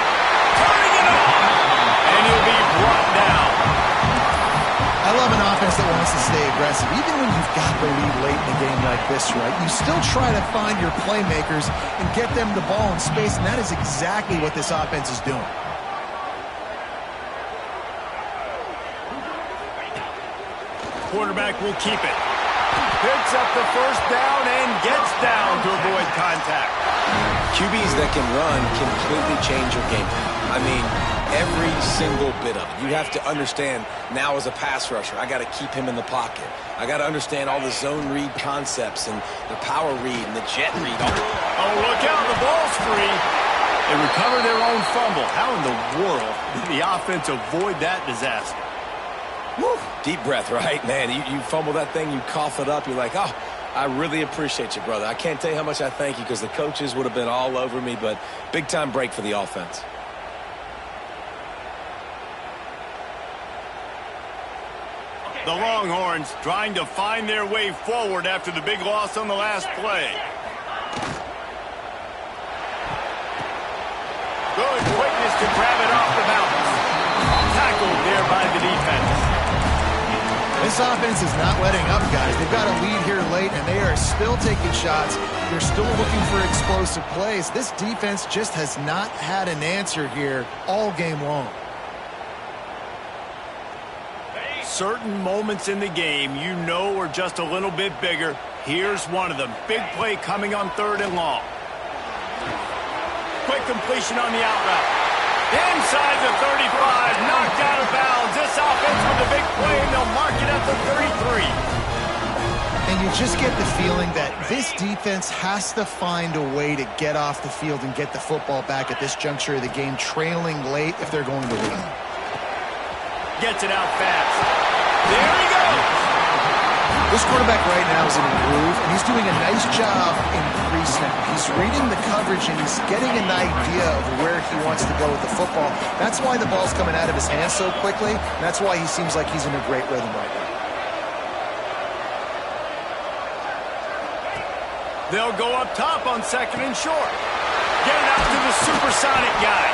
Turning it on. And he'll be brought down. I love an offense that wants to stay aggressive, even when you've got the lead late in a game like this, right? You still try to find your playmakers and get them the ball in space, and that is exactly what this offense is doing. Quarterback will keep it. Picks up the first down and gets down to avoid contact. QBs that can run completely change your game. I mean, every single bit of it. You have to understand now as a pass rusher, I got to keep him in the pocket. I got to understand all the zone read concepts and the power read and the jet read. Oh, look out, the ball's free. They recover their own fumble. How in the world did the offense avoid that disaster? Woo. Deep breath, right? Man, you fumble that thing, you cough it up, you're like, oh, I really appreciate you, brother. I can't tell you how much I thank you because the coaches would have been all over me, but big-time break for the offense. The Longhorns trying to find their way forward after the big loss on the last play. Good quickness to grab it off the balance. Tackled there by the defense. This offense is not letting up, guys. They've got a lead here late, and they are still taking shots. They're still looking for explosive plays. This defense just has not had an answer here all game long. Certain moments in the game you know are just a little bit bigger. Here's one of them. Big play coming on 3rd and long. Quick completion on the out route. Inside the 35, knocked out of bounds. This offense with a big play, and they'll mark it at the 33. And you just get the feeling that this defense has to find a way to get off the field and get the football back at this juncture of the game, trailing late if they're going to win. Gets it out fast. There he goes. This quarterback right now is in a groove, and he's doing a nice job in pre-snap. He's reading the coverage, and he's getting an idea of where he wants to go with the football. That's why the ball's coming out of his hands so quickly, and that's why he seems like he's in a great rhythm right now. They'll go up top on 2nd and short. Get it out to the supersonic guy.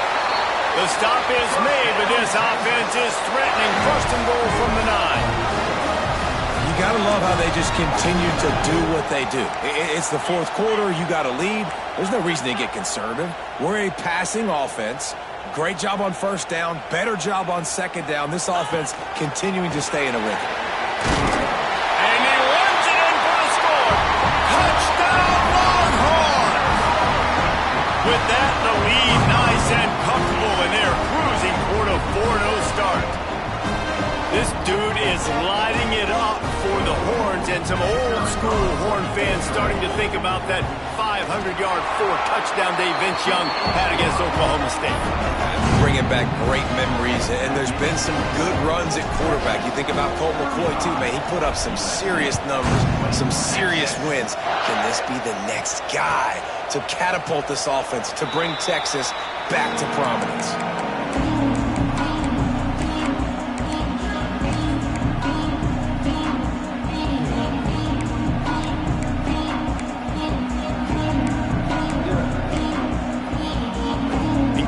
The stop is made, but this offense is threatening. 1st and goal from the 9. You got to love how they just continue to do what they do. It's the 4th quarter. You got a lead. There's no reason to get conservative. We're a passing offense. Great job on 1st down. Better job on 2nd down. This offense continuing to stay in a rhythm. And he runs it in for the score. Touchdown, Longhorns! With that, the lead nice and comfortable, and they're cruising toward a 4-0 start. This dude is lighting it up for the Horns, and some old-school Horn fans starting to think about that 500-yard, 4-touchdown day Vince Young had against Oklahoma State. Bringing back great memories, and there's been some good runs at quarterback. You think about Colt McCoy, too, man. He put up some serious numbers, some serious wins. Can this be the next guy to catapult this offense, to bring Texas back to prominence?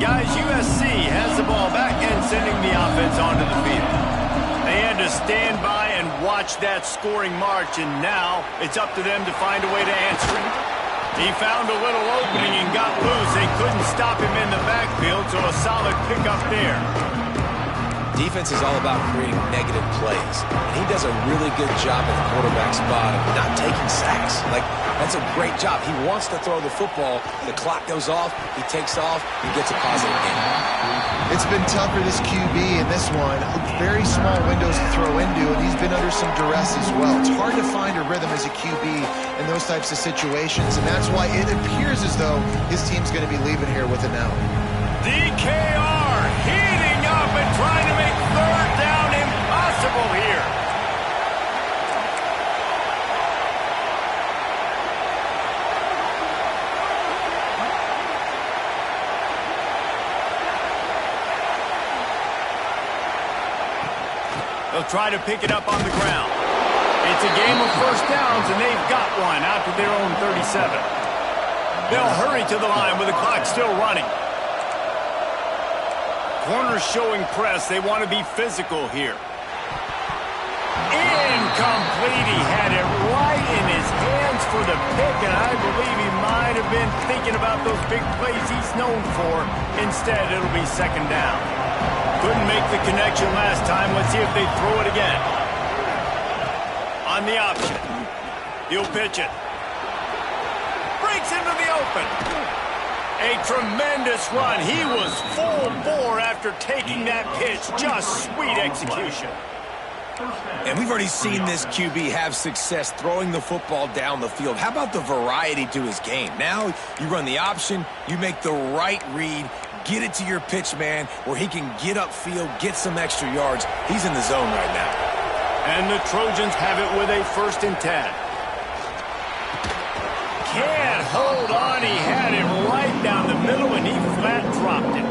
Guys, USC has the ball back and sending the offense onto the field. They had to stand by and watch that scoring march, and now it's up to them to find a way to answer it. He found a little opening and got loose. They couldn't stop him in the backfield, so a solid pickup there. Defense is all about creating negative plays, and he does a really good job at the quarterback spot of not taking sacks. Like, that's a great job. He wants to throw the football. The clock goes off. He takes off. He gets a positive game. It's been tough for this QB in this one. Very small windows to throw into, and he's been under some duress as well. It's hard to find a rhythm as a QB in those types of situations, and that's why it appears as though his team's going to be leaving here with an L. DKR heating up and trying to make 3rd down impossible here. They'll try to pick it up on the ground. It's a game of 1st downs, and they've got one out to their own 37. They'll hurry to the line with the clock still running. Corners showing press. They want to be physical here. Incomplete. He had it right thinking about those big plays he's known for. Instead, it'll be second down. Couldn't make the connection last time. Let's see if they throw it again. On the option. He'll pitch it. Breaks into the open. A tremendous run. He was full bore after taking that pitch. Just sweet execution. And we've already seen this QB have success throwing the football down the field. How about the variety to his game? Now you run the option, you make the right read, get it to your pitch man where he can get upfield, get some extra yards. He's in the zone right now. And the Trojans have it with a 1st and 10. Can't hold on. He had it right down the middle, and he flat dropped it.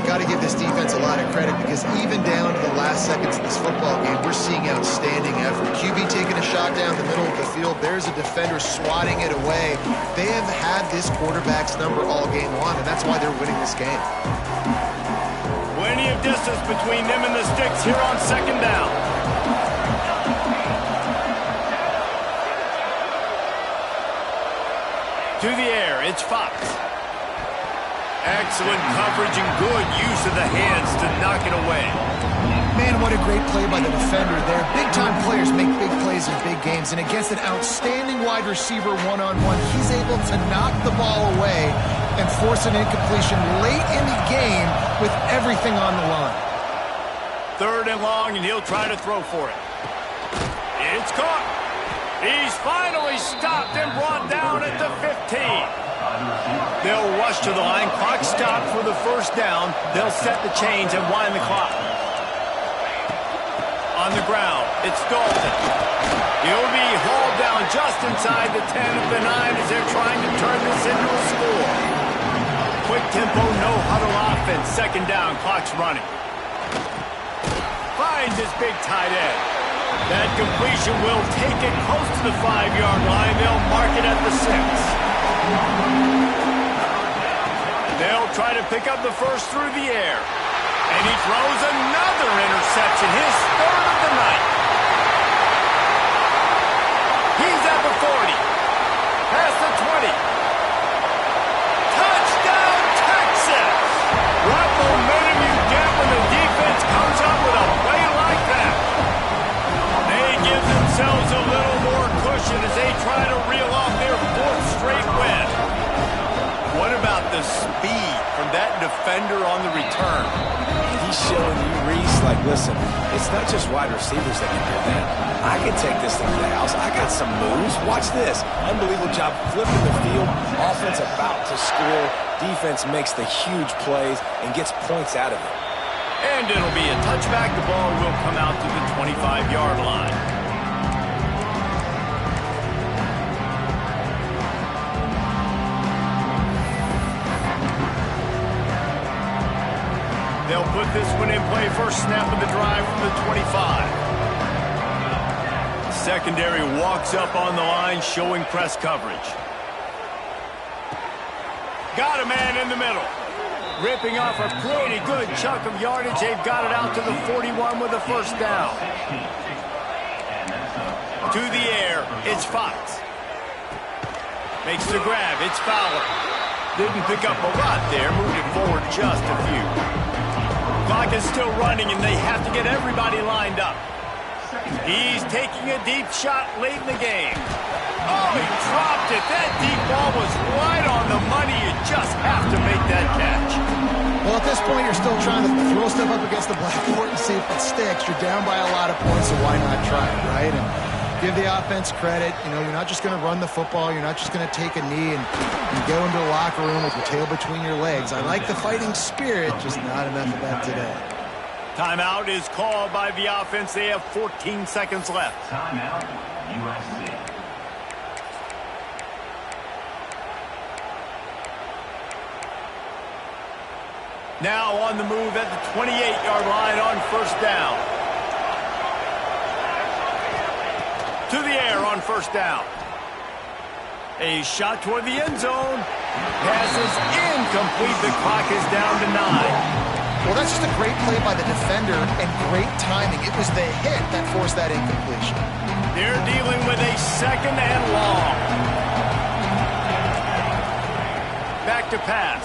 Got to give this defense a lot of credit because even down to the last seconds of this football game, we're seeing outstanding effort. QB taking a shot down the middle of the field. There's a defender swatting it away. They have had this quarterback's number all game long, and that's why they're winning this game. Plenty of distance between them and the sticks here on second down. To the air, it's Fox. Excellent coverage and good use of the hands to knock it away. Man, what a great play by the defender there. Big-time players make big plays in big games, and against an outstanding wide receiver one-on-one, he's able to knock the ball away and force an incompletion late in the game with everything on the line. 3rd and long, and he'll try to throw for it. It's caught. He's finally stopped and brought down at the 15. They'll rush to the line. Clock stopped for the 1st down. They'll set the chains and wind the clock. On the ground, it's Dalton. He'll be hauled down just inside the 10 of the 9 as they're trying to turn this into a score. Quick tempo, no huddle offense. 2nd down, clock's running. Finds his big tight end. That completion will take it close to the 5-yard line. They'll mark it at the 6. They'll try to pick up the 1st through the air. And he throws another interception, his 3rd of the night. He's at the 40. Past the 20. Touchdown, Texas! What momentum you get when the defense comes up with a play like that. They give themselves a little more cushion as they try to reel off their 4th straight win. What about the speed from that defender on the return? He's showing you, Reese, like, listen, it's not just wide receivers that can do that. I can take this thing to the house. I got some moves. Watch this. Unbelievable job flipping the field. Offense about to score. Defense makes the huge plays and gets points out of it. And it'll be a touchback. The ball will come out to the 25-yard line. They'll put this one in play. 1st snap of the drive from the 25. Secondary walks up on the line, showing press coverage. Got a man in the middle. Ripping off a pretty good chunk of yardage. They've got it out to the 41 with a 1st down. To the air, it's Fox. Makes the grab, it's Fowler. Didn't pick up a lot there, moved it forward just a few. Clock is still running, and they have to get everybody lined up. He's taking a deep shot late in the game. Oh, he dropped it. That deep ball was right on the money. You just have to make that catch. Well, at this point, you're still trying to throw stuff up against the blackboard and see if it sticks. You're down by a lot of points, so why not try it, right? And give the offense credit. You know, you're not just going to run the football. You're not just going to take a knee and go into the locker room with your tail between your legs. I like the fighting spirit, just not enough of that today. Timeout is called by the offense. They have 14 seconds left. Timeout, USC. Now on the move at the 28-yard line on 1st down. To the air on 1st down. A shot toward the end zone. Pass is incomplete. The clock is down to 9. Well, that's just a great play by the defender and great timing. It was the hit that forced that incompletion. They're dealing with a 2nd and long. to pass.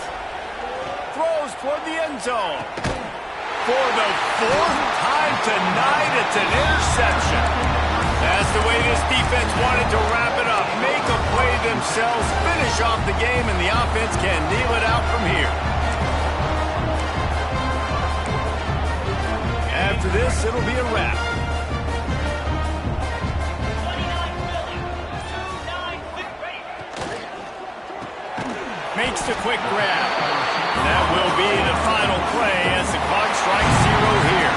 Throws toward the end zone. For the fourth time tonight, it's an interception. That's the way this defense wanted to wrap it up. Make a play themselves, finish off the game, and the offense can kneel it out from here. After this, it'll be a wrap. 29 Makes the quick grab. That will be the final play as the clock strikes 0 here.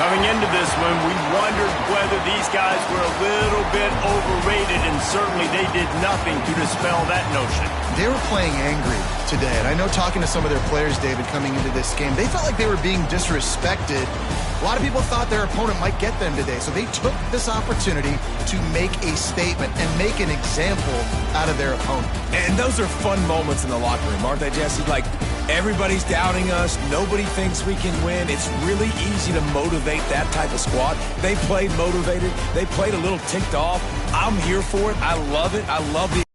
Coming into this one, we wondered whether these guys were a little bit overrated, and certainly they did nothing to dispel that notion. They were playing angry today, and I know talking to some of their players, David, coming into this game, they felt like they were being disrespected. A lot of people thought their opponent might get them today, so they took this opportunity to make a statement and make an example out of their opponent. And those are fun moments in the locker room, aren't they, Jesse? Like, everybody's doubting us. Nobody thinks we can win. It's really easy to motivate that type of squad. They played motivated. They played a little ticked off. I'm here for it. I love it. I love the